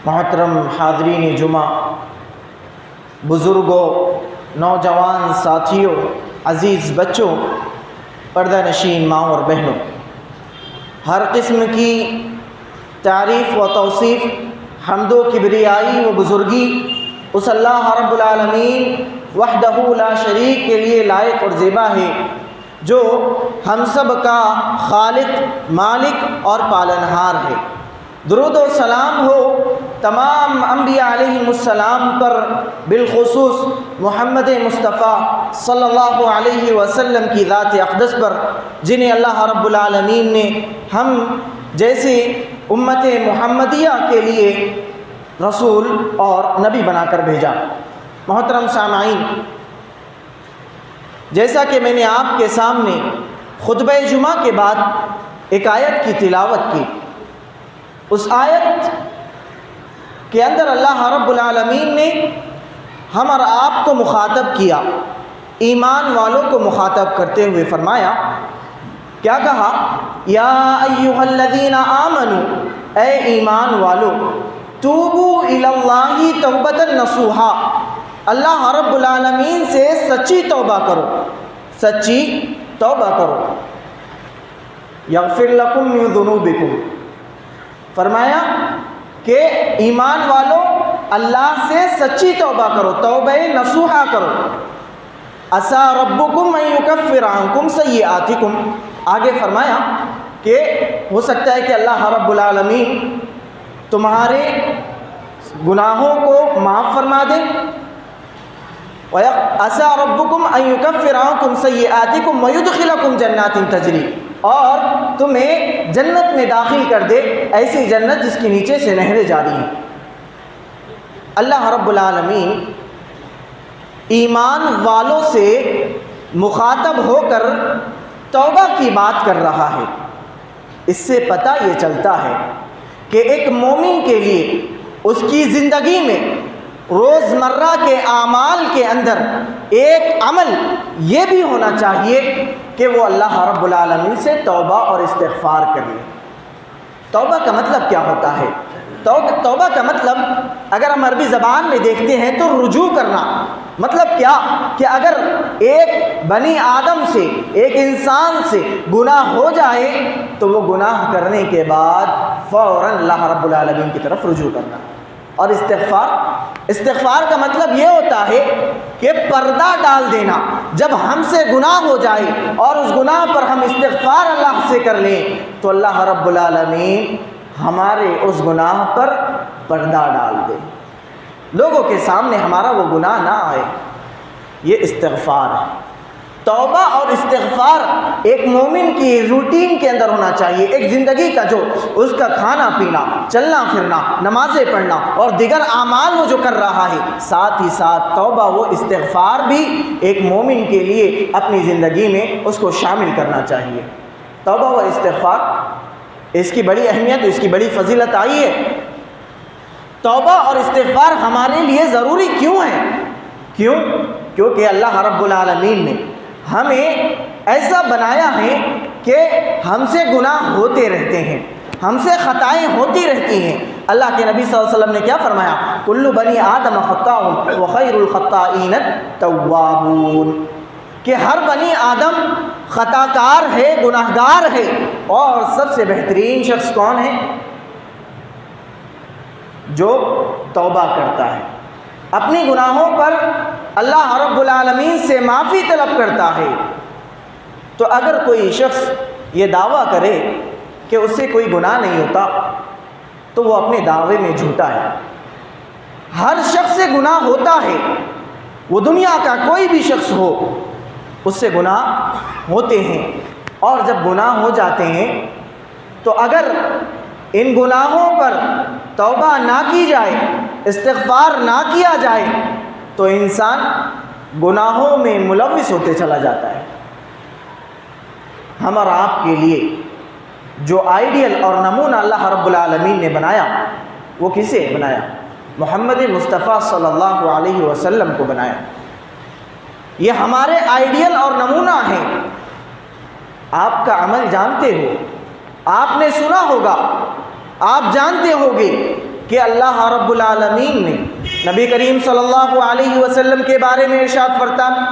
محترم حاضرین جمعہ، بزرگوں، نوجوان ساتھیوں، عزیز بچوں، پردہ نشین ماں اور بہنوں، ہر قسم کی تعریف و توصیف، حمد و کبریائی و بزرگی اس اللہ رب العالمین وحدہ لا شریک کے لیے لائق اور زیبا ہے، جو ہم سب کا خالق، مالک اور پالنہار ہے۔ درود و سلام ہو تمام انبیاء علیہم السلام پر، بالخصوص محمد مصطفیٰ صلی اللہ علیہ وسلم کی ذات اقدس پر، جنہیں اللہ رب العالمین نے ہم جیسے امت محمدیہ کے لیے رسول اور نبی بنا کر بھیجا۔ محترم سامعین، جیسا کہ میں نے آپ کے سامنے خطبہ جمعہ کے بعد ایک آیت کی تلاوت کی، اس آیت کے اندر اللہ رب العالمین نے ہم اور آپ کو مخاطب کیا، ایمان والوں کو مخاطب کرتے ہوئے فرمایا، کیا کہا؟ یا ایھا الذین آمنوا، اے ایمان والو، توبوا الی اللہ توبۃ نصوحا، اللہ رب العالمین سے سچی توبہ کرو، سچی توبہ کرو۔ یغفر لکم من ذنوبکم، فرمایا کہ ایمان والو اللہ سے سچی توبہ کرو، توبہ نصوحہ کرو۔ عسیٰ ربکم ان یکفر عنکم سیئاتکم، آگے فرمایا کہ ہو سکتا ہے کہ اللہ رب العالمین تمہارے گناہوں کو معاف فرما دے۔ عسیٰ ربکم ان یکفر عنکم سیئاتکم ویدخلکم جنات تجری، اور تمہیں جنت میں داخل کر دے، ایسی جنت جس کے نیچے سے نہریں جاری ہیں۔ اللہ رب العالمین ایمان والوں سے مخاطب ہو کر توبہ کی بات کر رہا ہے۔ اس سے پتہ یہ چلتا ہے کہ ایک مومن کے لیے اس کی زندگی میں روزمرہ کے اعمال کے اندر ایک عمل یہ بھی ہونا چاہیے کہ وہ اللہ رب العالمین سے توبہ اور استغفار کرے۔ توبہ کا مطلب کیا ہوتا ہے؟ توبہ کا مطلب اگر ہم عربی زبان میں دیکھتے ہیں تو رجوع کرنا۔ مطلب کیا؟ کہ اگر ایک بنی آدم سے، ایک انسان سے گناہ ہو جائے تو وہ گناہ کرنے کے بعد فوراً اللہ رب العالمین کی طرف رجوع کرنا۔ اور استغفار کا مطلب یہ ہوتا ہے کہ پردہ ڈال دینا۔ جب ہم سے گناہ ہو جائے اور اس گناہ پر ہم استغفار اللہ سے کر لیں تو اللہ رب العالمین ہمارے اس گناہ پر پردہ ڈال دے، لوگوں کے سامنے ہمارا وہ گناہ نہ آئے۔ یہ استغفار ہے۔ توبہ اور استغفار ایک مومن کی روٹین کے اندر ہونا چاہیے، ایک زندگی کا جو اس کا کھانا پینا، چلنا پھرنا، نمازیں پڑھنا اور دیگر اعمال وہ جو کر رہا ہے، ساتھ ہی ساتھ توبہ و استغفار بھی ایک مومن کے لیے اپنی زندگی میں اس کو شامل کرنا چاہیے۔ توبہ و استغفار، اس کی بڑی اہمیت، اس کی بڑی فضیلت آئی ہے۔ توبہ اور استغفار ہمارے لیے ضروری کیوں ہے؟ کیونکہ اللہ رب العالمین نے ہمیں ایسا بنایا ہے کہ ہم سے گناہ ہوتے رہتے ہیں، ہم سے خطائیں ہوتی رہتی ہیں۔ اللہ کے نبی صلی اللہ علیہ وسلم نے کیا فرمایا؟ کل بنی آدم خطاء وخیر الخطائین التوابون، کہ ہر بنی آدم خطا کار ہے، گناہ گار ہے، اور سب سے بہترین شخص کون ہے؟ جو توبہ کرتا ہے، اپنی گناہوں پر اللہ رب العالمین سے معافی طلب کرتا ہے۔ تو اگر کوئی شخص یہ دعویٰ کرے کہ اس سے کوئی گناہ نہیں ہوتا تو وہ اپنے دعوے میں جھوٹا ہے۔ ہر شخص سے گناہ ہوتا ہے، وہ دنیا کا کوئی بھی شخص ہو، اس سے گناہ ہوتے ہیں، اور جب گناہ ہو جاتے ہیں تو اگر ان گناہوں پر توبہ نہ کی جائے، استغفار نہ کیا جائے تو انسان گناہوں میں ملوث ہوتے چلا جاتا ہے۔ ہم اور آپ کے لیے جو آئیڈیل اور نمونہ اللہ رب العالمین نے بنایا، وہ کسے بنایا؟ محمد مصطفیٰ صلی اللہ علیہ وسلم کو بنایا۔ یہ ہمارے آئیڈیل اور نمونہ ہیں۔ آپ کا عمل جانتے ہو، آپ نے سنا ہوگا، آپ جانتے ہوگے کہ اللہ رب العالمین نے نبی کریم صلی اللہ علیہ وسلم کے بارے میں ارشاد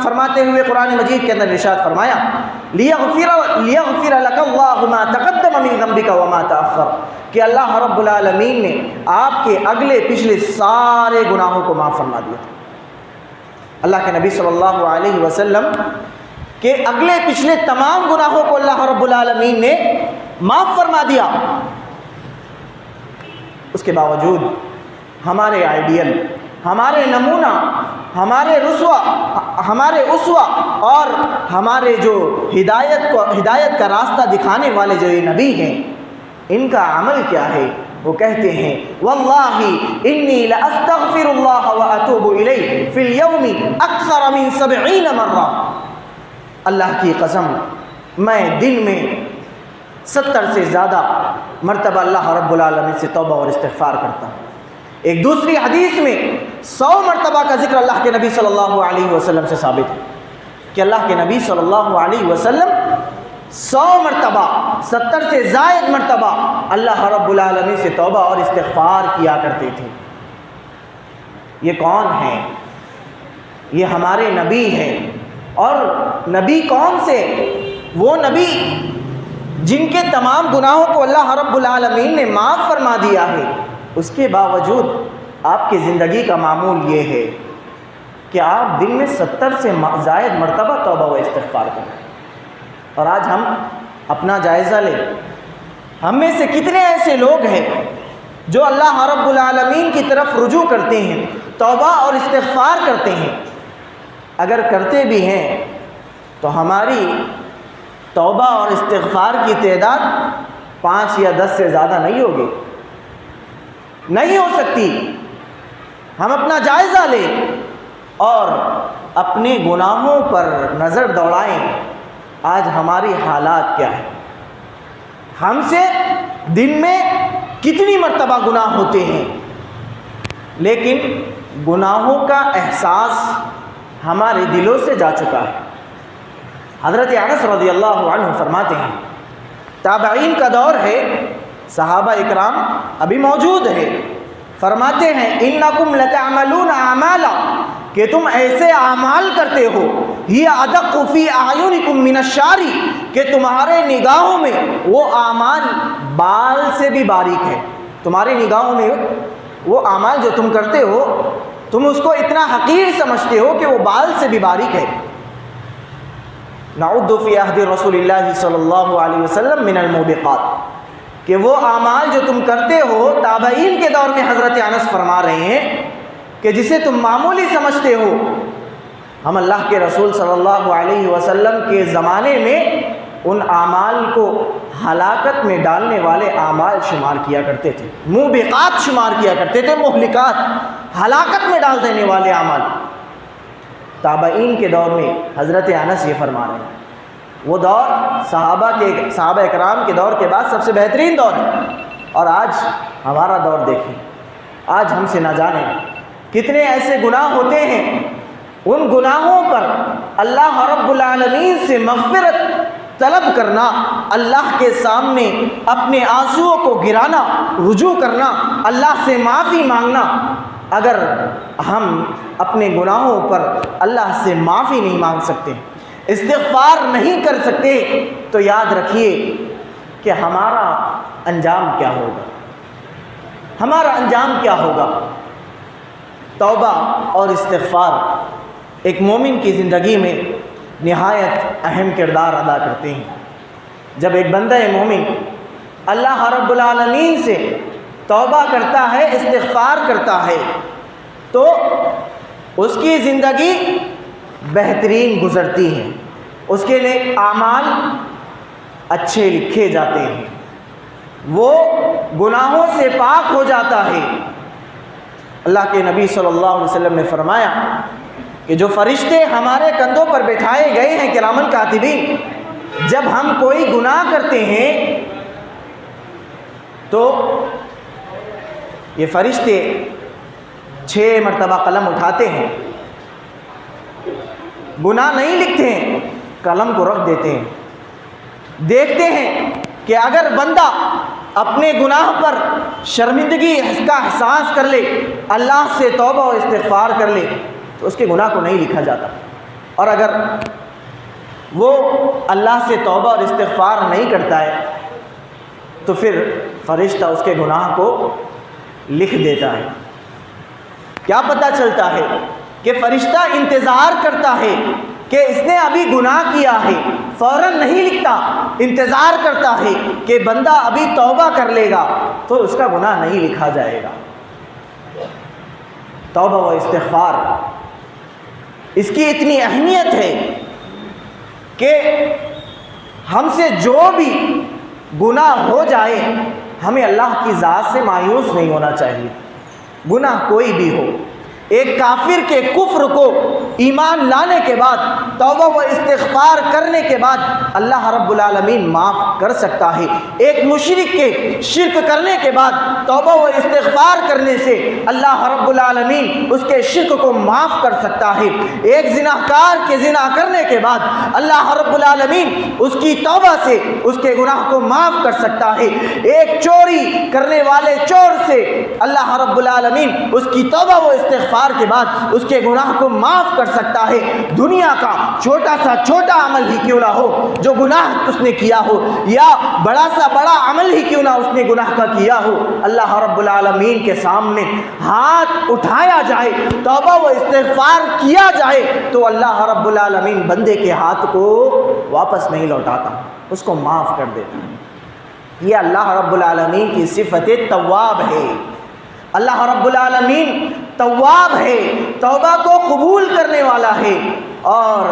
فرماتے ہوئے قرآن مجید کے اندر ارشاد فرمایا لیغفر لک اللہ ما تقدم من ذنبک وما تأخر، کہ اللہ رب العالمین نے آپ کے اگلے پچھلے سارے گناہوں کو معاف فرما دیا تھا۔ اللہ کے نبی صلی اللہ علیہ وسلم کے اگلے پچھلے تمام گناہوں کو اللہ رب العالمین نے معاف فرما دیا۔ اس کے باوجود ہمارے آئیڈیل، ہمارے نمونہ، ہمارے اسوہ اور ہمارے جو ہدایت کا راستہ دکھانے والے جو یہ نبی ہیں، ان کا عمل کیا ہے؟ وہ کہتے ہیں واللہ انی لاستغفر اللہ واتوب الیہ فی اليوم اکثر من 70 مرہ، اللہ کی قسم میں دن میں 70 سے زیادہ مرتبہ اللہ رب العالمین سے توبہ اور استغفار کرتا ہوں۔ ایک دوسری حدیث میں 100 مرتبہ کا ذکر اللہ کے نبی صلی اللہ علیہ وسلم سے ثابت ہے کہ اللہ کے نبی صلی اللہ علیہ وسلم 100 مرتبہ 70 سے زائد مرتبہ اللہ رب العالمین سے توبہ اور استغفار کیا کرتے تھے۔ یہ کون ہیں؟ یہ ہمارے نبی ہیں۔ اور نبی کون سے؟ وہ نبی جن کے تمام گناہوں کو اللہ رب العالمین نے معاف فرما دیا ہے، اس کے باوجود آپ کی زندگی کا معمول یہ ہے کہ آپ دن میں 70 سے زائد مرتبہ توبہ و استغفار کریں۔ اور آج ہم اپنا جائزہ لیں، ہم میں سے کتنے ایسے لوگ ہیں جو اللہ رب العالمین کی طرف رجوع کرتے ہیں، توبہ اور استغفار کرتے ہیں؟ اگر کرتے بھی ہیں تو ہماری توبہ اور استغفار کی تعداد 5 یا 10 سے زیادہ نہیں ہوگی، نہیں ہو سکتی۔ ہم اپنا جائزہ لیں اور اپنے گناہوں پر نظر دوڑائیں، آج ہماری حالات کیا ہے؟ ہم سے دن میں کتنی مرتبہ گناہ ہوتے ہیں، لیکن گناہوں کا احساس ہمارے دلوں سے جا چکا ہے۔ حضرت انس رضی اللہ عنہ فرماتے ہیں، تابعین کا دور ہے، صحابہ اکرام ابھی موجود ہے، فرماتے ہیں انکم لتعملون اعمالا، کہ تم ایسے اعمال کرتے ہو ہی ادق فی اعینکم من الشعر، کہ تمہارے نگاہوں میں وہ اعمال بال سے بھی باریک ہے۔ تمہارے نگاہوں میں وہ اعمال جو تم کرتے ہو، تم اس کو اتنا حقیر سمجھتے ہو کہ وہ بال سے بھی باریک ہے۔ نعد فی عہد رسول اللہ صلی اللہ علیہ وسلم من الموبقات، کہ وہ اعمال جو تم کرتے ہو، تابعین کے دور میں حضرت انس فرما رہے ہیں کہ جسے تم معمولی سمجھتے ہو، ہم اللہ کے رسول صلی اللہ علیہ وسلم کے زمانے میں ان اعمال کو ہلاکت میں ڈالنے والے اعمال شمار کیا کرتے تھے، موبقات شمار کیا کرتے تھے، مہلکات، ہلاکت میں ڈال دینے والے اعمال۔ تابعین کے دور میں حضرت انس یہ فرما رہے ہیں، وہ دور صحابہ اکرام کے دور کے بعد سب سے بہترین دور ہے۔ اور آج ہمارا دور دیکھیں، آج ہم سے نہ جانے کتنے ایسے گناہ ہوتے ہیں، ان گناہوں پر اللہ رب العالمین سے مغفرت طلب کرنا، اللہ کے سامنے اپنے آنسوؤں کو گرانا، رجوع کرنا، اللہ سے معافی مانگنا۔ اگر ہم اپنے گناہوں پر اللہ سے معافی نہیں مانگ سکتے، استغفار نہیں کر سکتے، تو یاد رکھیے کہ ہمارا انجام کیا ہوگا، ہمارا انجام کیا ہوگا۔ توبہ اور استغفار ایک مومن کی زندگی میں نہایت اہم کردار ادا کرتے ہیں۔ جب ایک بندہ مومن اللہ رب العالمین سے توبہ کرتا ہے، استغفار کرتا ہے، تو اس کی زندگی بہترین گزرتی ہے، اس کے نیک اعمال اچھے لکھے جاتے ہیں، وہ گناہوں سے پاک ہو جاتا ہے۔ اللہ کے نبی صلی اللہ علیہ وسلم نے فرمایا کہ جو فرشتے ہمارے کندھوں پر بٹھائے گئے ہیں کرامن کاتبین، جب ہم کوئی گناہ کرتے ہیں تو یہ فرشتے 6 مرتبہ قلم اٹھاتے ہیں، گناہ نہیں لکھتے ہیں، قلم کو رکھ دیتے ہیں، دیکھتے ہیں کہ اگر بندہ اپنے گناہ پر شرمندگی کا احساس کر لے، اللہ سے توبہ و استغفار کر لے تو اس کے گناہ کو نہیں لکھا جاتا، اور اگر وہ اللہ سے توبہ اور استغفار نہیں کرتا ہے تو پھر فرشتہ اس کے گناہ کو لکھ دیتا ہے۔ کیا پتہ چلتا ہے کہ فرشتہ انتظار کرتا ہے کہ اس نے ابھی گناہ کیا ہے، فوراً نہیں لکھتا، انتظار کرتا ہے کہ بندہ ابھی توبہ کر لے گا تو اس کا گناہ نہیں لکھا جائے گا۔ توبہ و استغفار اس کی اتنی اہمیت ہے کہ ہم سے جو بھی گناہ ہو جائے ہمیں اللہ کی ذات سے مایوس نہیں ہونا چاہیے، گناہ کوئی بھی ہو۔ ایک کافر کے کفر کو ایمان لانے کے بعد، توبہ و استغفار کرنے کے بعد اللہ رب العالمین معاف کر سکتا ہے۔ ایک مشرک کے شرک کرنے کے بعد توبہ و استغفار کرنے سے اللہ رب العالمین اس کے شرک کو معاف کر سکتا ہے۔ ایک زناکار کے زنا کرنے کے بعد اللہ رب العالمین اس کی توبہ سے اس کے گناہ کو معاف کر سکتا ہے۔ ایک چوری کرنے والے چور سے اللہ رب العالمین اس کی توبہ و استغفار کے بعد اس کے گناہ کو معاف کر سکتا ہے۔ دنیا کا چھوٹا سا چھوٹا عمل ہی کیوں نہ ہو جو گناہ اس نے کیا ہو، یا بڑا سا بڑا عمل ہی کیوں نہ اس نے گناہ کا کیا ہو، اللہ رب العالمین کے سامنے ہاتھ اٹھایا جائے، توبہ و استغفار کیا جائے تو اللہ رب العالمین بندے کے ہاتھ کو واپس نہیں لوٹاتا، اس کو معاف کر دیتا ہے۔ یہ اللہ رب العالمین کی صفت تواب ہے۔ اللہ رب العالمین تواب ہے، توبہ کو قبول کرنے والا ہے۔ اور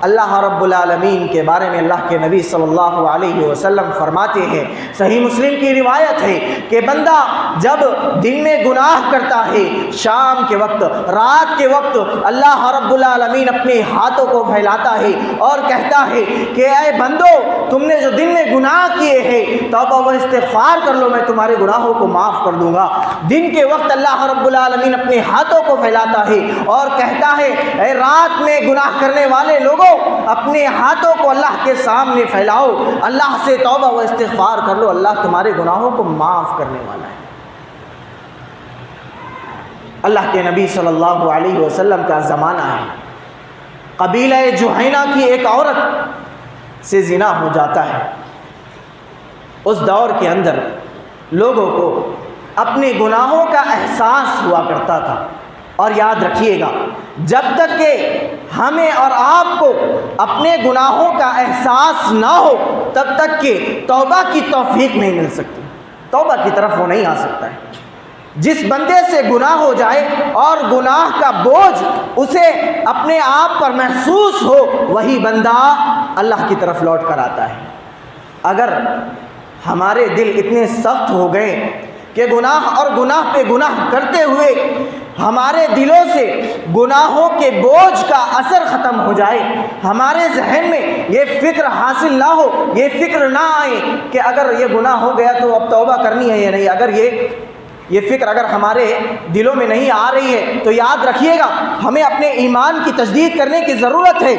اللہ رب العالمین کے بارے میں اللہ کے نبی صلی اللہ علیہ وسلم فرماتے ہیں، صحیح مسلم کی روایت ہے کہ بندہ جب دن میں گناہ کرتا ہے، شام کے وقت، رات کے وقت اللہ رب العالمین اپنے ہاتھوں کو پھیلاتا ہے اور کہتا ہے کہ اے بندو، تم نے جو دن میں گناہ کیے ہیں توبہ و استغفار کر لو، میں تمہارے گناہوں کو معاف کر دوں گا۔ دن کے وقت اللہ رب العالمین اپنے ہاتھوں کو پھیلاتا ہے اور کہتا ہے اے رات میں گناہ کرنے والے لوگوں، اپنے ہاتھوں کو اللہ کے سامنے پھیلاؤ، اللہ سے توبہ و استغفار کر لو، اللہ تمہارے گناہوں کو معاف کرنے والا ہے۔ اللہ کے نبی صلی اللہ علیہ وسلم کا زمانہ ہے، قبیلہ جہینہ کی ایک عورت سے زنا ہو جاتا ہے۔ اس دور کے اندر لوگوں کو اپنے گناہوں کا احساس ہوا کرتا تھا، اور یاد رکھیے گا جب تک کہ ہمیں اور آپ کو اپنے گناہوں کا احساس نہ ہو تب تک کہ توبہ کی توفیق نہیں مل سکتی، توبہ کی طرف وہ نہیں آ سکتا ہے۔ جس بندے سے گناہ ہو جائے اور گناہ کا بوجھ اسے اپنے آپ پر محسوس ہو، وہی بندہ اللہ کی طرف لوٹ کر آتا ہے۔ اگر ہمارے دل اتنے سخت ہو گئے کہ گناہ اور گناہ پہ گناہ کرتے ہوئے ہمارے دلوں سے گناہوں کے بوجھ کا اثر ختم ہو جائے، ہمارے ذہن میں یہ فکر حاصل نہ ہو، یہ فکر نہ آئے کہ اگر یہ گناہ ہو گیا تو اب توبہ کرنی ہے یا نہیں، اگر یہ فکر اگر ہمارے دلوں میں نہیں آ رہی ہے تو یاد رکھیے گا ہمیں اپنے ایمان کی تجدید کرنے کی ضرورت ہے۔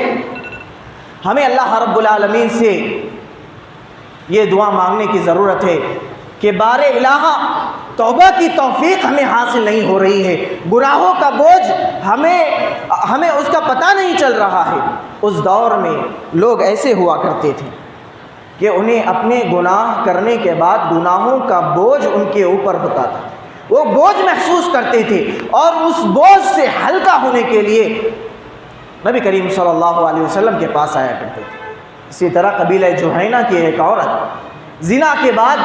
ہمیں اللہ رب العالمین سے یہ دعا مانگنے کی ضرورت ہے کہ بار الہ توبہ کی توفیق ہمیں حاصل نہیں ہو رہی ہے، گناہوں کا بوجھ ہمیں اس کا پتہ نہیں چل رہا ہے۔ اس دور میں لوگ ایسے ہوا کرتے تھے کہ انہیں اپنے گناہ کرنے کے بعد گناہوں کا بوجھ ان کے اوپر ہوتا تھا، وہ بوجھ محسوس کرتے تھے، اور اس بوجھ سے ہلکا ہونے کے لیے نبی کریم صلی اللہ علیہ وسلم کے پاس آیا کرتے تھے۔ اسی طرح قبیلہ جہینہ کی ایک عورت زنا کے بعد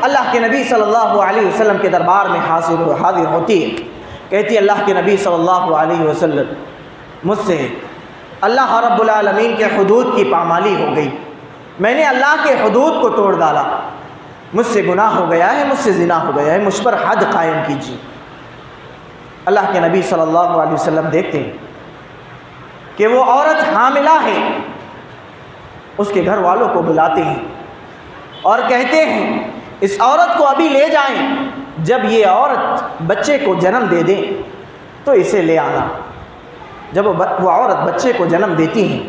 اللہ کے نبی صلی اللہ علیہ وسلم کے دربار میں حاضر ہوتی ہے، کہتی ہے اللہ کے نبی صلی اللہ علیہ وسلم، مجھ سے اللہ رب العالمین کے حدود کی پامالی ہو گئی، میں نے اللہ کے حدود کو توڑ ڈالا، مجھ سے گناہ ہو گیا ہے، مجھ سے زنا ہو گیا ہے، مجھ پر حد قائم کیجیے۔ اللہ کے نبی صلی اللہ علیہ وسلم دیکھتے ہیں کہ وہ عورت حاملہ ہے، اس کے گھر والوں کو بلاتے ہیں اور کہتے ہیں اس عورت کو ابھی لے جائیں، جب یہ عورت بچے کو جنم دے دیں تو اسے لے آنا۔ جب وہ عورت بچے کو جنم دیتی ہیں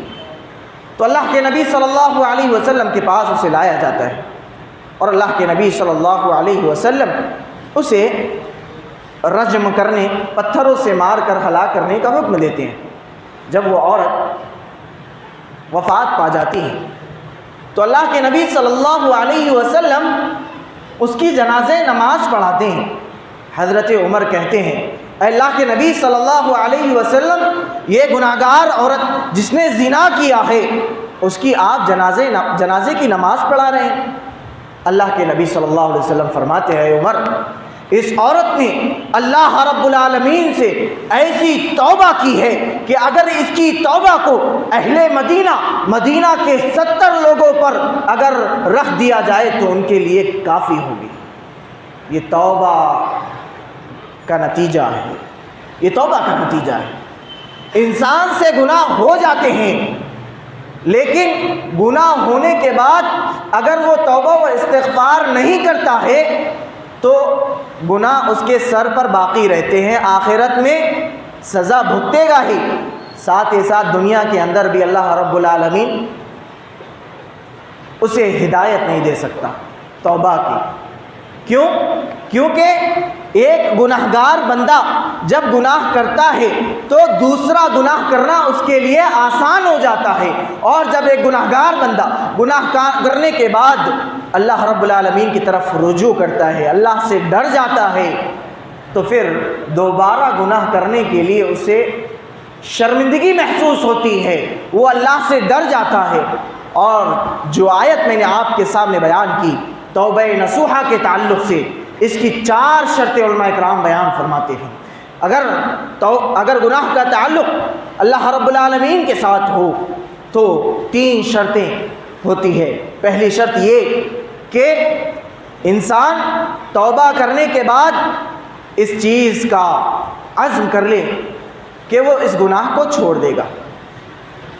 تو اللہ کے نبی صلی اللہ علیہ وسلم کے پاس اسے لایا جاتا ہے، اور اللہ کے نبی صلی اللہ علیہ وسلم اسے رجم کرنے، پتھروں سے مار کر ہلاک کرنے کا حکم دیتے ہیں۔ جب وہ عورت وفات پا جاتی ہے تو اللہ کے نبی صلی اللہ علیہ وسلم اس کی جنازہ نماز پڑھاتے ہیں۔ حضرت عمر کہتے ہیں اے اللہ کے نبی صلی اللہ علیہ وسلم، یہ گناہگار عورت جس نے زنا کیا ہے اس کی آپ جنازے کی نماز پڑھا رہے ہیں۔ اللہ کے نبی صلی اللہ علیہ وسلم فرماتے ہیں عمر، اس عورت نے اللہ رب العالمین سے ایسی توبہ کی ہے کہ اگر اس کی توبہ کو اہل مدینہ کے 70 لوگوں پر اگر رکھ دیا جائے تو ان کے لیے کافی ہوگی۔ یہ توبہ کا نتیجہ ہے، یہ توبہ کا نتیجہ ہے۔ انسان سے گناہ ہو جاتے ہیں، لیکن گناہ ہونے کے بعد اگر وہ توبہ و استغفار نہیں کرتا ہے تو گناہ اس کے سر پر باقی رہتے ہیں، آخرت میں سزا بھگتے گا ہی، ساتھ ہی ساتھ دنیا کے اندر بھی اللہ رب العالمین اسے ہدایت نہیں دے سکتا توبہ کی۔ کیوں؟ کیونکہ ایک گناہگار بندہ جب گناہ کرتا ہے تو دوسرا گناہ کرنا اس کے لیے آسان ہو جاتا ہے، اور جب ایک گناہگار بندہ گناہ کرنے کے بعد اللہ رب العالمین کی طرف رجوع کرتا ہے، اللہ سے ڈر جاتا ہے، تو پھر دوبارہ گناہ کرنے کے لیے اسے شرمندگی محسوس ہوتی ہے، وہ اللہ سے ڈر جاتا ہے۔ اور جو آیت میں نے آپ کے سامنے بیان کی توبہ نصوحہ کے تعلق سے، اس کی 4 شرطیں علماء کرام بیان فرماتے ہیں۔ اگر گناہ کا تعلق اللہ رب العالمین کے ساتھ ہو تو 3 شرطیں ہوتی ہے۔ پہلی شرط یہ کہ انسان توبہ کرنے کے بعد اس چیز کا عزم کر لے کہ وہ اس گناہ کو چھوڑ دے گا۔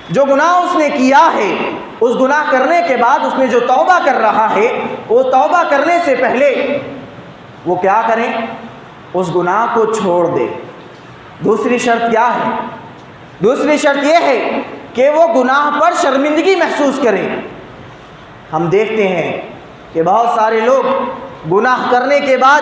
جو گناہ اس نے کیا ہے، اس گناہ کرنے کے بعد اس نے جو توبہ کر رہا ہے، وہ توبہ کرنے سے پہلے وہ کیا کریں؟ اس گناہ کو چھوڑ دے۔ دوسری شرط کیا ہے؟ دوسری شرط یہ ہے کہ وہ گناہ پر شرمندگی محسوس کرے۔ ہم دیکھتے ہیں کہ بہت سارے لوگ گناہ کرنے کے بعد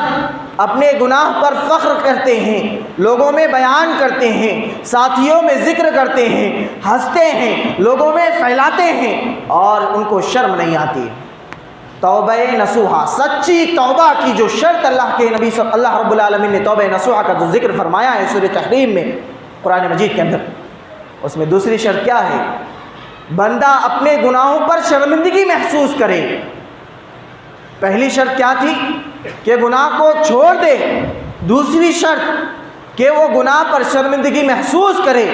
اپنے گناہ پر فخر کرتے ہیں، لوگوں میں بیان کرتے ہیں، ساتھیوں میں ذکر کرتے ہیں، ہنستے ہیں، لوگوں میں پھیلاتے ہیں، اور ان کو شرم نہیں آتی۔ توبہ نصوحہ، سچی توبہ کی جو شرط اللہ رب العالمین نے توبہ نصوحہ کا جو ذکر فرمایا ہے سورہ تحریم میں، قرآن مجید کے اندر، اس میں دوسری شرط کیا ہے؟ بندہ اپنے گناہوں پر شرمندگی محسوس کرے۔ پہلی شرط کیا تھی؟ کہ گناہ کو چھوڑ دے۔ دوسری شرط کہ وہ گناہ پر شرمندگی محسوس کرے۔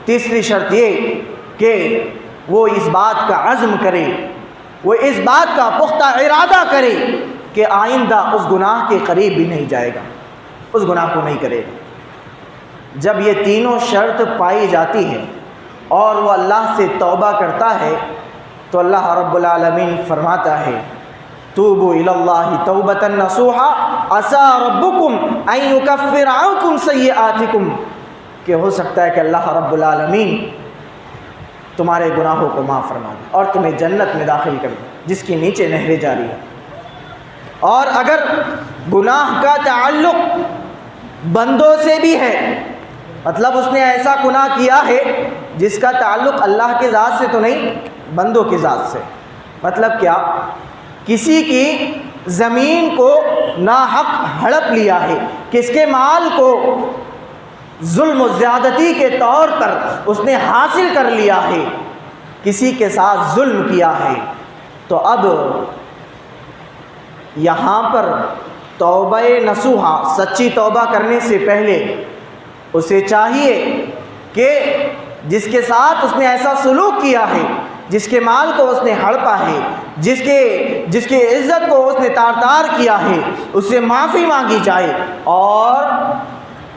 تیسری شرط یہ کہ وہ اس بات کا عزم کرے، وہ اس بات کا پختہ ارادہ کرے کہ آئندہ اس گناہ کے قریب بھی نہیں جائے گا، اس گناہ کو نہیں کرے گا۔ جب یہ تینوں شرط پائی جاتی ہے اور وہ اللہ سے توبہ کرتا ہے تو اللہ رب العالمین فرماتا ہے توبوا الی اللہ توبۃ نصوحا عسیٰ ربکم ان یکفر عنکم سیئاتکم، کہ ہو سکتا ہے کہ اللہ رب العالمین تمہارے گناہوں کو معاف فرما دے اور تمہیں جنت میں داخل کر دے جس کے نیچے نہریں جاری ہیں۔ اور اگر گناہ کا تعلق بندوں سے بھی ہے، مطلب اس نے ایسا گناہ کیا ہے جس کا تعلق اللہ کے ذات سے تو نہیں، بندوں کی ذات سے، مطلب کیا؟ کسی کی زمین کو ناحق ہڑپ لیا ہے، کس کے مال کو ظلم و زیادتی کے طور پر اس نے حاصل کر لیا ہے، کسی کے ساتھ ظلم کیا ہے، تو اب یہاں پر توبہ نصوحہ، سچی توبہ کرنے سے پہلے اسے چاہیے کہ جس کے ساتھ اس نے ایسا سلوک کیا ہے، جس کے مال کو اس نے ہڑپا ہے، جس کے عزت کو اس نے تار تار کیا ہے، اس سے معافی مانگی جائے اور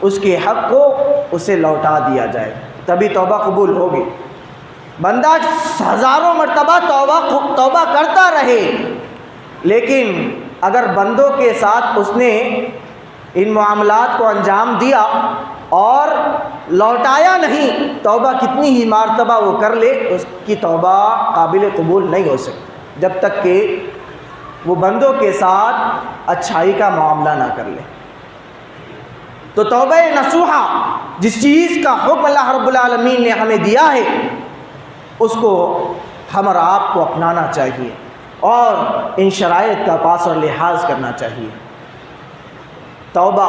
اس کے حق کو اسے لوٹا دیا جائے، تبھی توبہ قبول ہوگی۔ بندہ ہزاروں مرتبہ توبہ کرتا رہے، لیکن اگر بندوں کے ساتھ اس نے ان معاملات کو انجام دیا اور لوٹایا نہیں، توبہ کتنی ہی مرتبہ وہ کر لے، اس کی توبہ قابل قبول نہیں ہو سکتی جب تک کہ وہ بندوں کے ساتھ اچھائی کا معاملہ نہ کر لے۔ تو توبہ نصوحہ جس چیز کا حکم اللہ رب العالمین نے ہمیں دیا ہے اس کو ہم اور آپ کو اپنانا چاہیے اور ان شرائط کا پاس اور لحاظ کرنا چاہیے۔ توبہ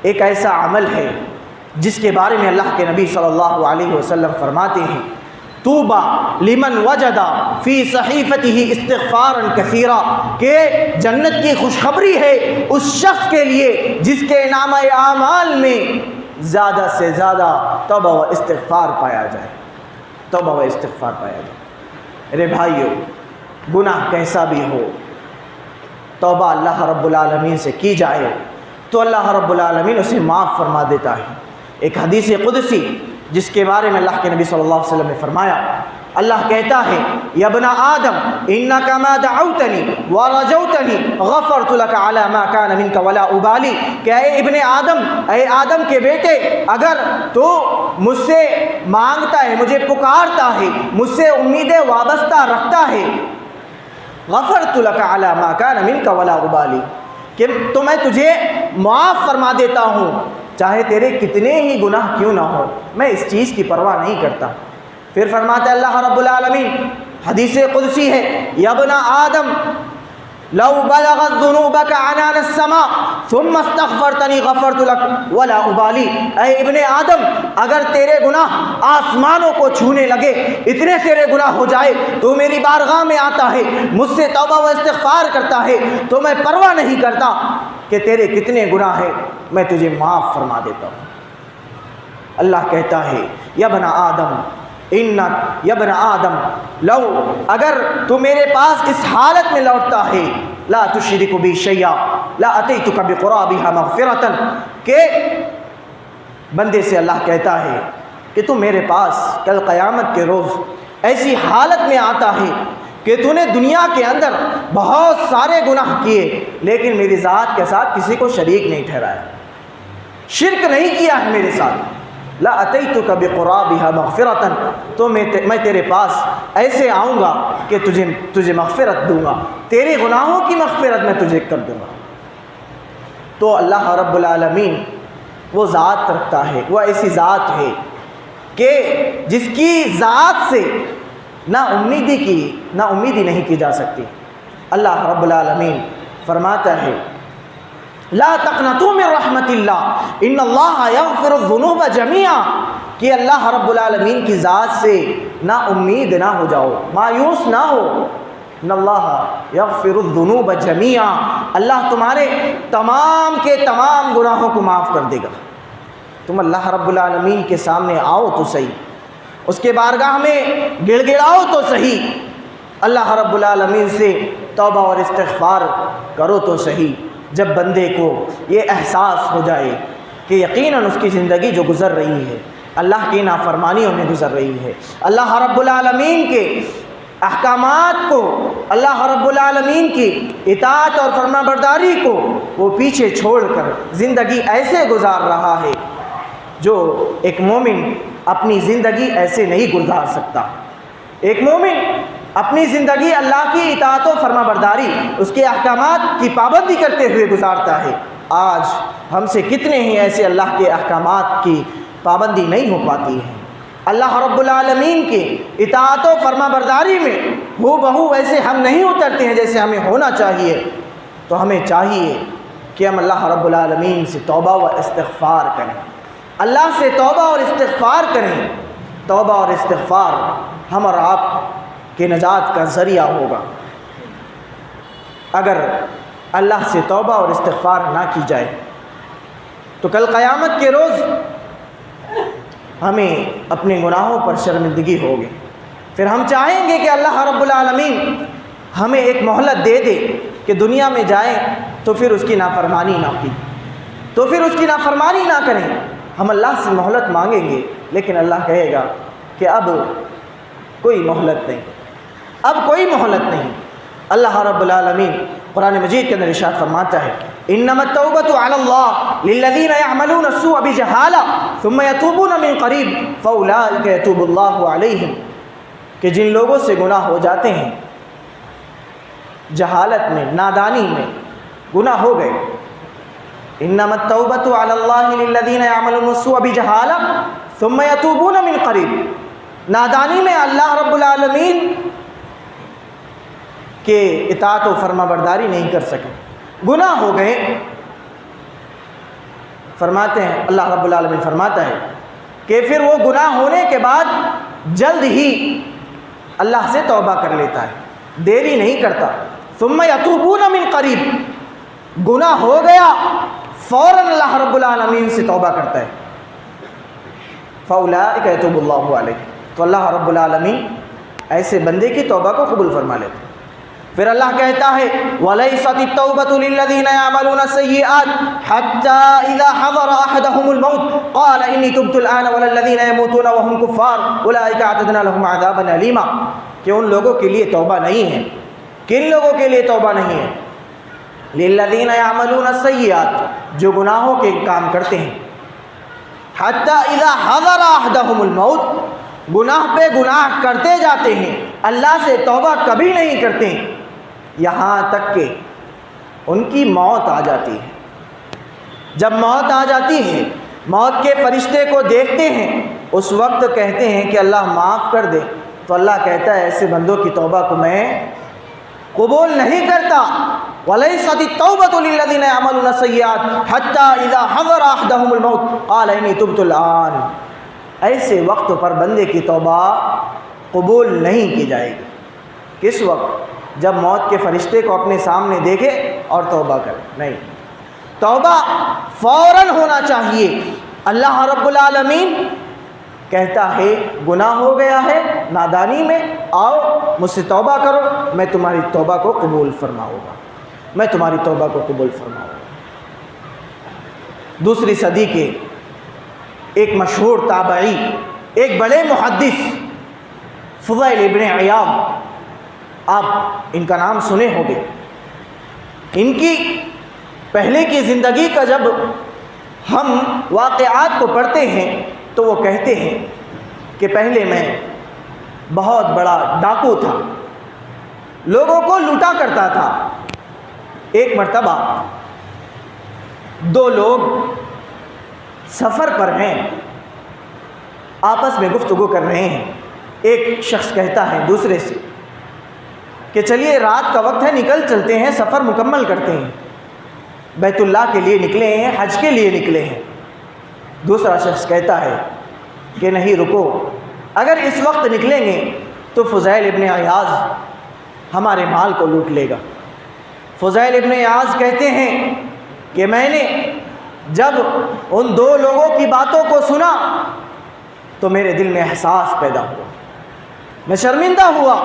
ایک ایسا عمل ہے جس کے بارے میں اللہ کے نبی صلی اللہ علیہ وسلم فرماتے ہیں طوبی لمن وجد فی صحیفتہ استغفارا کثیرا، کہ جنت کی خوشخبری ہے اس شخص کے لیے جس کے نامہ اعمال میں زیادہ سے زیادہ توبہ و استغفار پایا جائے، توبہ و استغفار پایا جائے۔ ارے بھائیو، گناہ کیسا بھی ہو، توبہ اللہ رب العالمین سے کی جائے تو اللہ رب العالمین اسے معاف فرما دیتا ہے۔ ایک حدیث قدسی جس کے بارے میں اللہ کے نبی صلی اللہ علیہ وسلم نے فرمایا، اللہ کہتا ہے یا ابن آدم انک ما دعوتنی ورجوتنی غفرت لک علی ما کان منک ولا ابالی، کہ اے ابن آدم، اے آدم کے بیٹے، اگر تو مجھ سے مانگتا ہے، مجھے پکارتا ہے، مجھ سے امیدیں وابستہ رکھتا ہے، غفرت لک علی ما کان منک ولا ابالی، کہ تو میں تجھے معاف فرما دیتا ہوں چاہے تیرے کتنے ہی گناہ کیوں نہ ہو، میں اس چیز کی پرواہ نہیں کرتا۔ پھر فرماتا ہے اللہ رب العالمین، حدیث قدسی ہے یا ابن آدم لو بلغت ذنوبک عنان السماء ثم استغفرتنی غفرت لک ولا ابالی، اے ابن آدم اگر تیرے گناہ آسمانوں کو چھونے لگے، اتنے تیرے گناہ ہو جائے، تو میری بارگاہ میں آتا ہے، مجھ سے توبہ و استغفار کرتا ہے، تو میں پرواہ نہیں کرتا کہ تیرے کتنے گناہ ہیں، میں تجھے معاف فرما دیتا ہوں۔ اللہ کہتا ہے یا ابن آدم انک یا ابن آدم لو، اگر تو میرے پاس اس حالت میں لوٹتا ہے، لا تشرک بی شیئا لا اتیتک بقرابها مغفرۃ، کہ بندے سے اللہ کہتا ہے کہ تو میرے پاس کل قیامت کے روز ایسی حالت میں آتا ہے کہ تو نے دنیا کے اندر بہت سارے گناہ کیے لیکن میری ذات کے ساتھ کسی کو شریک نہیں ٹھہرایا، شرک نہیں کیا ہے میرے ساتھ، لا اتیتک بقرابها مغفرۃ، تو میں تیرے پاس ایسے آؤں گا کہ تجھے مغفرت دوں گا، تیرے گناہوں کی مغفرت میں تجھے کر دوں گا۔ تو اللہ رب العالمین وہ ذات رکھتا ہے، وہ ایسی ذات ہے کہ جس کی ذات سے نا امیدی نہیں کی جا سکتی۔ اللہ رب العالمین فرماتا ہے لا تقنطوا من رحمت اللہ ان اللہ یغفر الذنوب جميعا، کہ اللہ رب العالمین کی ذات سے نا امید نہ ہو جاؤ، مایوس نہ ہو، ان اللہ یغفر الذنوب جميعا، اللہ تمہارے تمام کے تمام گناہوں کو معاف کر دے گا۔ تم اللہ رب العالمین کے سامنے آؤ تو صحیح، اس کے بارگاہ میں گڑ گڑاؤ تو صحیح، اللہ رب العالمین سے توبہ اور استغفار کرو تو صحیح۔ جب بندے کو یہ احساس ہو جائے کہ یقیناً اس کی زندگی جو گزر رہی ہے اللہ کی نافرمانیوں میں گزر رہی ہے، اللہ رب العالمین کے احکامات کو، اللہ رب العالمین کی اطاعت اور فرما برداری کو وہ پیچھے چھوڑ کر زندگی ایسے گزار رہا ہے جو ایک مومن اپنی زندگی ایسے نہیں گزار سکتا۔ ایک مومن اپنی زندگی اللہ کی اطاعت و فرما برداری، اس کے احکامات کی پابندی کرتے ہوئے گزارتا ہے۔ آج ہم سے کتنے ہی ایسے اللہ کے احکامات کی پابندی نہیں ہو پاتی ہے، اللہ رب العالمین کی اطاعت و فرما برداری میں ہو بہو ویسے ہم نہیں اترتے ہیں جیسے ہمیں ہونا چاہیے۔ تو ہمیں چاہیے کہ ہم اللہ رب العالمین سے توبہ و استغفار کریں، اللہ سے توبہ اور استغفار کریں۔ توبہ اور استغفار ہم اور آپ کہ نجات کا ذریعہ ہوگا۔ اگر اللہ سے توبہ اور استغفار نہ کی جائے تو کل قیامت کے روز ہمیں اپنے گناہوں پر شرمندگی ہوگی، پھر ہم چاہیں گے کہ اللہ رب العالمین ہمیں ایک مہلت دے دے کہ دنیا میں جائیں تو پھر اس کی نافرمانی نہ کی، تو پھر اس کی نافرمانی نہ کریں۔ ہم اللہ سے مہلت مانگیں گے لیکن اللہ کہے گا کہ اب کوئی مہلت نہیں، اب کوئی مہلت نہیں۔ اللہ رب العالمین قرآن مجید کے اندر ارشاد فرماتا ہے انما التوبۃ علی اللہ للذین یعملون السوء بجہالہ ثم یتوبون من قریب فاولئک یتوب اللہ علیہم، کہ جن لوگوں سے گناہ ہو جاتے ہیں جہالت میں، نادانی میں گناہ ہو گئے. انما التوبۃ علی اللہ للذین یعملون السوء بجہالہ ثم یتوبون من قریب. نادانی میں اللہ رب العالمین کے اطاعت و فرما برداری نہیں کر سکے، گناہ ہو گئے. فرماتے ہیں اللہ رب العالمین فرماتا ہے کہ پھر وہ گناہ ہونے کے بعد جلد ہی اللہ سے توبہ کر لیتا ہے، دیری نہیں کرتا. ثم یتوبون من قریب، گناہ ہو گیا فوراً اللہ رب العالمین سے توبہ کرتا ہے. فاولئک یتوب اللہ علیہ، تو اللہ رب العالمین ایسے بندے کی توبہ کو قبول فرما لیتے. پھر اللہ کہتا ہے وَلَيْسَتِ التَّوْبَةُ لِلَّذِينَ يَعْمَلُونَ السَّيِّئَاتِ حَتَّى إِذَا حَضَرَ أَحَدَهُمُ الْمَوْتُ قَالَ إِنِّي تُبْتُ الْآنَ وَلَا الَّذِينَ يَمُوتُونَ وَهُمْ كُفَّارٌ أُولَٰئِكَ أَعْتَدْنَا لَهُمْ عَذَابًا أَلِيمًا. کہ ان لوگوں کے لیے توبہ نہیں ہے. کن لوگوں کے لیے توبہ نہیں ہے؟ لِلَّذِينَ يَعْمَلُونَ السَّيِّئَاتِ، جو گناہوں کے کام کرتے ہیں. حَتَّى إِذَا حَضَرَ أَحَدَهُمُ الْمَوْتُ، گناہ پہ گناہ کرتے جاتے ہیں، اللہ سے توبہ کبھی نہیں کرتے ہیں، یہاں تک کہ ان کی موت آ جاتی ہے. جب موت آ جاتی ہے، موت کے فرشتے کو دیکھتے ہیں، اس وقت کہتے ہیں کہ اللہ معاف کر دے. تو اللہ کہتا ہے ایسے بندوں کی توبہ کو میں قبول نہیں کرتا. وَلَيْسَتِ التَّوْبَةُ لِلَّذِينَ يَعْمَلُونَ السَّيِّئَاتِ حَتَّى إِذَا حَضَرَ أَحَدَهُمُ الْمَوْتُ قَالَ إِنِّي تُبْتُ الْآنَ. ایسے وقت پر بندے کی توبہ قبول نہیں کی جائے گی. کس وقت؟ جب موت کے فرشتے کو اپنے سامنے دیکھے اور توبہ کرے. نہیں، توبہ فوراً ہونا چاہیے. اللہ رب العالمین کہتا ہے گناہ ہو گیا ہے نادانی میں، آؤ مجھ سے توبہ کرو، میں تمہاری توبہ کو قبول فرماؤں گا، میں تمہاری توبہ کو قبول فرماؤں گا. دوسری صدی کے ایک مشہور تابعی، ایک بڑے محدث فضیل ابن عیاض، آپ ان کا نام سنے ہوں گے. ان کی پہلے کی زندگی کا جب ہم واقعات کو پڑھتے ہیں تو وہ کہتے ہیں کہ پہلے میں بہت بڑا ڈاکو تھا، لوگوں کو لوٹا کرتا تھا. ایک مرتبہ دو لوگ سفر پر ہیں، آپس میں گفتگو کر رہے ہیں. ایک شخص کہتا ہے دوسرے سے کہ چلیے رات کا وقت ہے، نکل چلتے ہیں، سفر مکمل کرتے ہیں. بیت اللہ کے لیے نکلے ہیں، حج کے لیے نکلے ہیں. دوسرا شخص کہتا ہے کہ نہیں رکو، اگر اس وقت نکلیں گے تو فضیل ابن عیاض ہمارے مال کو لوٹ لے گا. فضیل ابن عیاض کہتے ہیں کہ میں نے جب ان دو لوگوں کی باتوں کو سنا تو میرے دل میں احساس پیدا ہوا، میں شرمندہ ہوا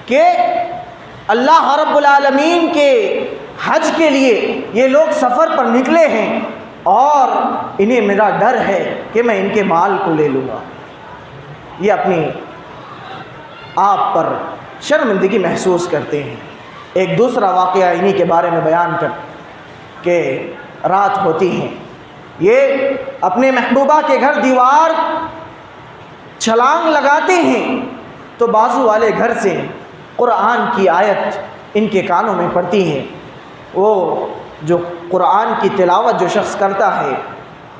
کہ اللہ رب العالمین کے حج کے لیے یہ لوگ سفر پر نکلے ہیں اور انہیں میرا ڈر ہے کہ میں ان کے مال کو لے لوں گا. یہ اپنی آپ پر شرمندگی محسوس کرتے ہیں. ایک دوسرا واقعہ انہی کے بارے میں بیان کر کہ رات ہوتی ہیں، یہ اپنے محبوبہ کے گھر دیوار چھلانگ لگاتے ہیں تو بازو والے گھر سے قرآن کی آیت ان کے کانوں میں پڑتی ہے. وہ جو قرآن کی تلاوت جو شخص کرتا ہے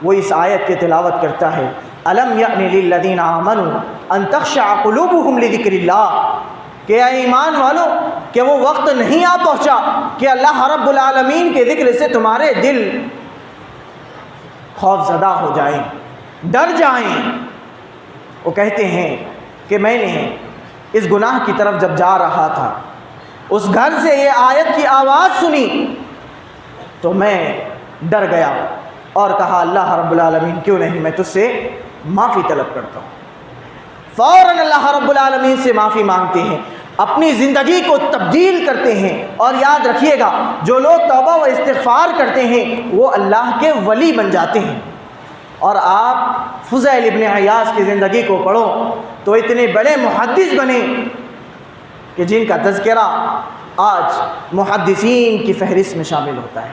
وہ اس آیت کی تلاوت کرتا ہے الم یأن للذین آمنوا ان تخشع قلوبهم لذکر اللہ، کہ اے ایمان والو کہ وہ وقت نہیں آ پہنچا کہ اللہ رب العالمین کے ذکر سے تمہارے دل خوف زدہ ہو جائیں، ڈر جائیں. وہ کہتے ہیں کہ میں نے اس گناہ کی طرف جب جا رہا تھا، اس گھر سے یہ آیت کی آواز سنی تو میں ڈر گیا اور کہا اللہ رب العالمین کیوں نہیں میں تجھ سے معافی طلب کرتا ہوں. فوراً اللہ رب العالمین سے معافی مانگتے ہیں، اپنی زندگی کو تبدیل کرتے ہیں. اور یاد رکھیے گا جو لوگ توبہ و استغفار کرتے ہیں وہ اللہ کے ولی بن جاتے ہیں. اور آپ فضیل ابن عیاض کی زندگی کو پڑھو تو اتنے بڑے محدث بنے کہ جن کا تذکرہ آج محدثین کی فہرست میں شامل ہوتا ہے.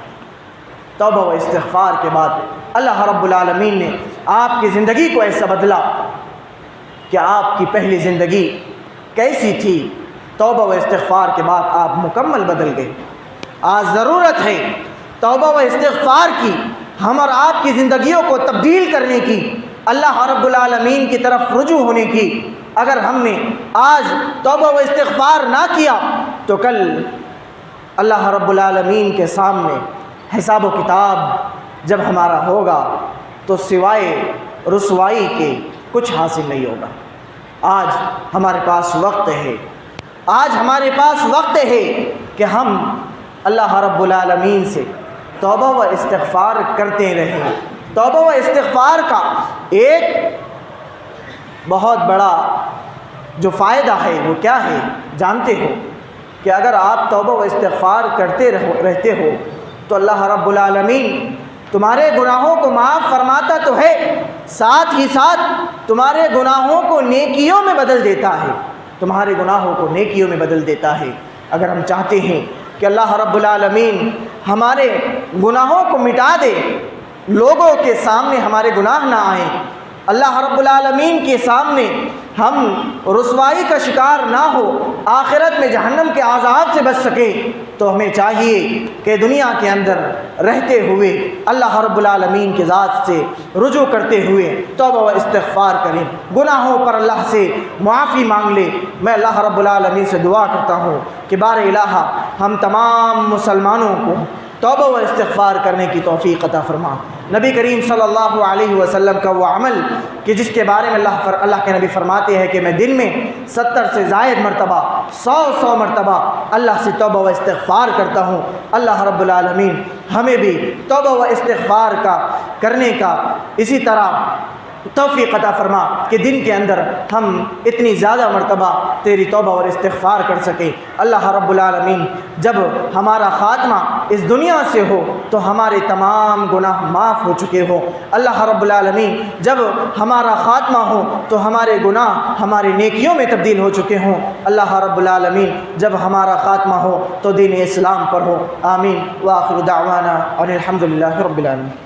توبہ و استغفار کے بعد اللہ رب العالمین نے آپ کی زندگی کو ایسا بدلا کہ آپ کی پہلی زندگی کیسی تھی توبہ و استغفار کے بعد آپ مکمل بدل گئے۔ آج ضرورت ہے توبہ و استغفار کی، ہم اور آپ کی زندگیوں کو تبدیل کرنے کی، اللہ رب العالمین کی طرف رجوع ہونے کی۔ اگر ہم نے آج توبہ و استغفار نہ کیا تو کل اللہ رب العالمین کے سامنے حساب و کتاب جب ہمارا ہوگا تو سوائے رسوائی کے کچھ حاصل نہیں ہوگا۔ آج ہمارے پاس وقت ہے، آج ہمارے پاس وقت ہے کہ ہم اللہ رب العالمین سے توبہ و استغفار کرتے رہیں۔ توبہ و استغفار کا ایک بہت بڑا جو فائدہ ہے وہ کیا ہے جانتے ہو؟ کہ اگر آپ توبہ و استغفار کرتے رہتے ہو تو اللہ رب العالمین تمہارے گناہوں کو معاف فرماتا تو ہے، ساتھ ہی ساتھ تمہارے گناہوں کو نیکیوں میں بدل دیتا ہے، تمہارے گناہوں کو نیکیوں میں بدل دیتا ہے۔ اگر ہم چاہتے ہیں کہ اللہ رب العالمین ہمارے گناہوں کو مٹا دے، لوگوں کے سامنے ہمارے گناہ نہ آئیں، اللہ رب العالمین کے سامنے ہم رسوائی کا شکار نہ ہو، آخرت میں جہنم کے عذاب سے بچ سکیں، تو ہمیں چاہیے کہ دنیا کے اندر رہتے ہوئے اللہ رب العالمین کے ذات سے رجوع کرتے ہوئے توبہ و استغفار کریں، گناہوں پر اللہ سے معافی مانگ لیں۔ میں اللہ رب العالمین سے دعا کرتا ہوں کہ بار الہ ہم تمام مسلمانوں کو توبہ و استغفار کرنے کی توفیق عطا فرما۔ نبی کریم صلی اللہ علیہ وسلم کا وہ عمل کہ جس کے بارے میں اللہ کے نبی فرماتے ہیں کہ میں دن میں 70 سے زائد مرتبہ 100 مرتبہ اللہ سے توبہ و استغفار کرتا ہوں۔ اللہ رب العالمین ہمیں بھی توبہ و استغفار کرنے کا اسی طرح توفیق عطا فرما کہ دن کے اندر ہم اتنی زیادہ مرتبہ تیری توبہ اور استغفار کر سکیں۔ اللہ رب العالمین جب ہمارا خاتمہ اس دنیا سے ہو تو ہمارے تمام گناہ معاف ہو چکے ہوں۔ اللہ رب العالمین جب ہمارا خاتمہ ہو تو ہمارے گناہ ہماری نیکیوں میں تبدیل ہو چکے ہوں۔ اللہ رب العالمین جب ہمارا خاتمہ ہو تو دین اسلام پر ہو۔ آمین۔ وآخر دعوانا ان الحمد للہ رب العالمین۔